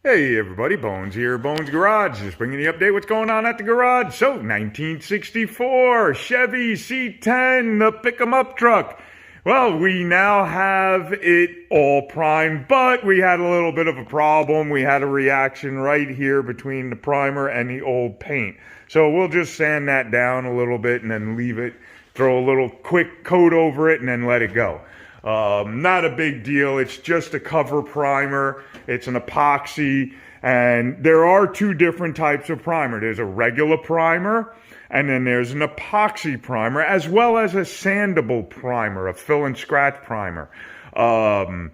Hey everybody, Bones here, Bones Garage, just bringing you the update what's going on at the garage. So, 1964 Chevy C10, the pick 'em up truck. Well, we now have it all primed, but we had a little bit of a problem. We had a reaction right here between the primer and the old paint. So we'll just sand that down a little bit and then leave it, throw a little quick coat over it and then let it go. Not a big deal. It's just a cover primer. It's an epoxy, and there are two different types of primer. There's a regular primer, and then there's an epoxy primer, as well as a sandable primer, a fill and scratch primer. The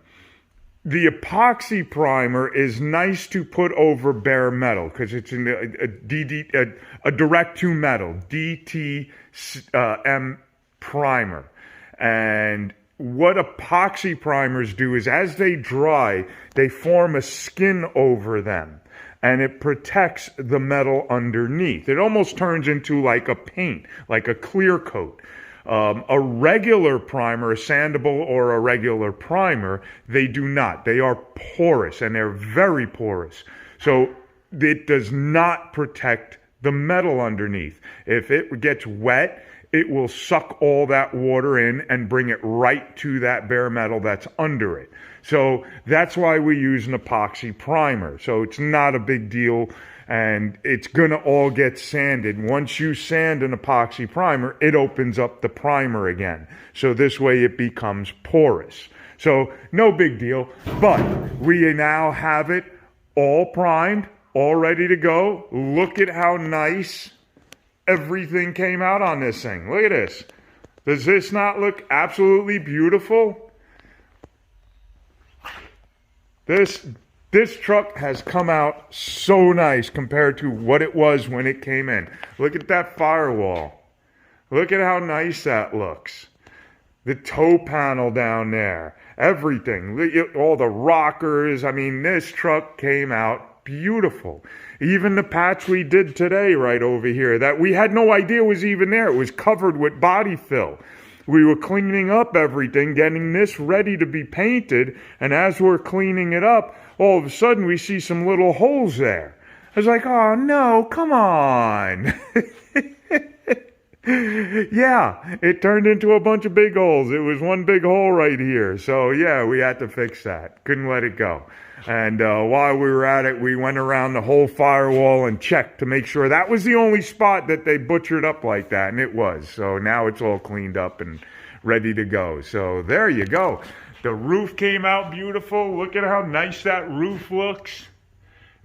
epoxy primer is nice to put over bare metal because it's in a direct to metal DTM primer. And what epoxy primers do is as they dry, they form a skin over them and it protects the metal underneath. It almost turns into like a paint, like a clear coat. A regular primer, a sandable or a regular primer, they do not. They are porous and they're very porous. So it does not protect the metal underneath. If it gets wet, it will suck all that water in and bring it right to that bare metal that's under it. So that's why we use an epoxy primer. So it's not a big deal, and it's gonna all get sanded. Once you sand an epoxy primer, it opens up the primer again. So this way it becomes porous. So no big deal, but we now have it all primed, all ready to go. Look at how nice everything came out on this thing. Look at this. Does this not look absolutely beautiful? This truck has come out so nice compared to what it was when it came in. Look at that firewall. Look at how nice that looks. The toe panel down there. Everything. All the rockers. I mean, this truck came out beautiful. Even the patch we did today right over here that we had no idea was even there. It was covered with body fill. We were cleaning up everything, getting this ready to be painted, and as we're cleaning it up, all of a sudden we see some little holes there. I was like, oh no, come on. Yeah, it turned into a bunch of big holes. It was one big hole right here. So yeah, we had to fix that. Couldn't let it go. And while we were at it, we went around the whole firewall and checked to make sure that was the only spot that they butchered up like that, and it was. So now it's all cleaned up and ready to go. So there you go. The roof came out beautiful. Look at how nice that roof looks.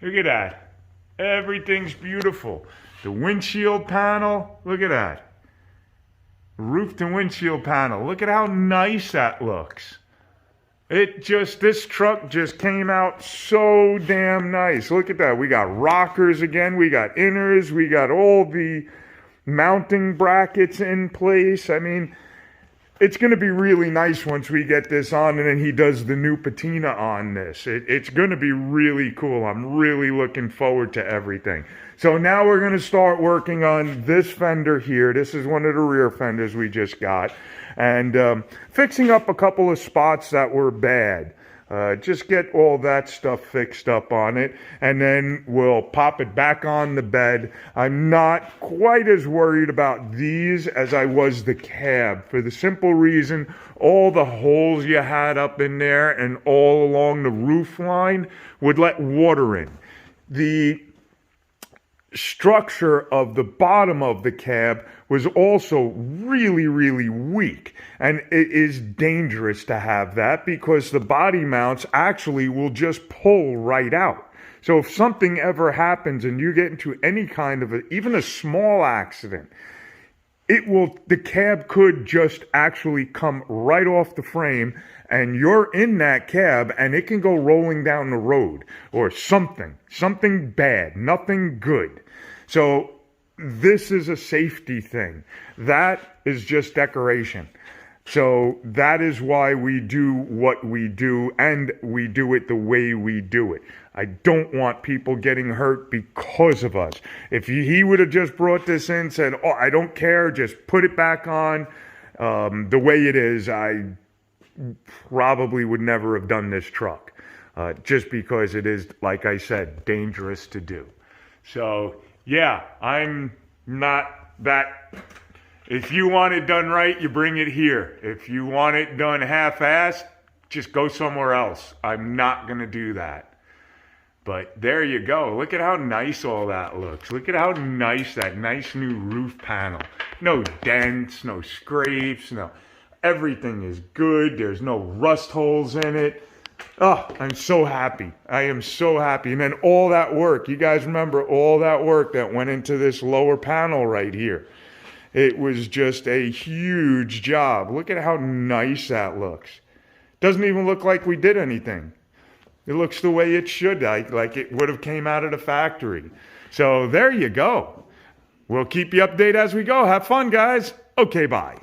Look at that. Everything's beautiful. The windshield panel, look at that. Roof to windshield panel. Look at how nice that looks. This truck just came out so damn nice. Look at that. We got rockers again. We got inners. We got all the mounting brackets in place. I mean, it's going to be really nice once we get this on and then he does the new patina on this. It's going to be really cool. I'm really looking forward to everything. So now we're going to start working on this fender here. This is one of the rear fenders we just got. And fixing up a couple of spots that were bad. Just get all that stuff fixed up on it, and then we'll pop it back on the bed. I'm not quite as worried about these as I was the cab, for the simple reason all the holes you had up in there and all along the roof line would let water in. The structure of the bottom of the cab was also really, really weak, and it is dangerous to have that because the body mounts actually will just pull right out. So if something ever happens and you get into any kind of even a small accident, the cab could just actually come right off the frame and you're in that cab and it can go rolling down the road or something bad, nothing good. So this is a safety thing. That is just decoration. So that is why we do what we do, and we do it the way we do it. I don't want people getting hurt because of us. If he would have just brought this in, said, oh, I don't care, just put it back on the way it is, I probably would never have done this truck. just because it is, like I said, dangerous to do. So, yeah, I'm not that. If you want it done right, you bring it here. If you want it done half-assed, just go somewhere else. I'm not going to do that. But there you go. Look at how nice all that looks. Look at how nice that nice new roof panel. No dents, no scrapes, no. Everything is good. There's no rust holes in it. Oh, I'm so happy. I am so happy. And then all that work, you guys remember all that work that went into this lower panel right here. It was just a huge job. Look at how nice that looks. Doesn't even look like we did anything. It looks the way it should, like it would have came out of the factory. So there you go. We'll keep you updated as we go. Have fun, guys. Okay, bye.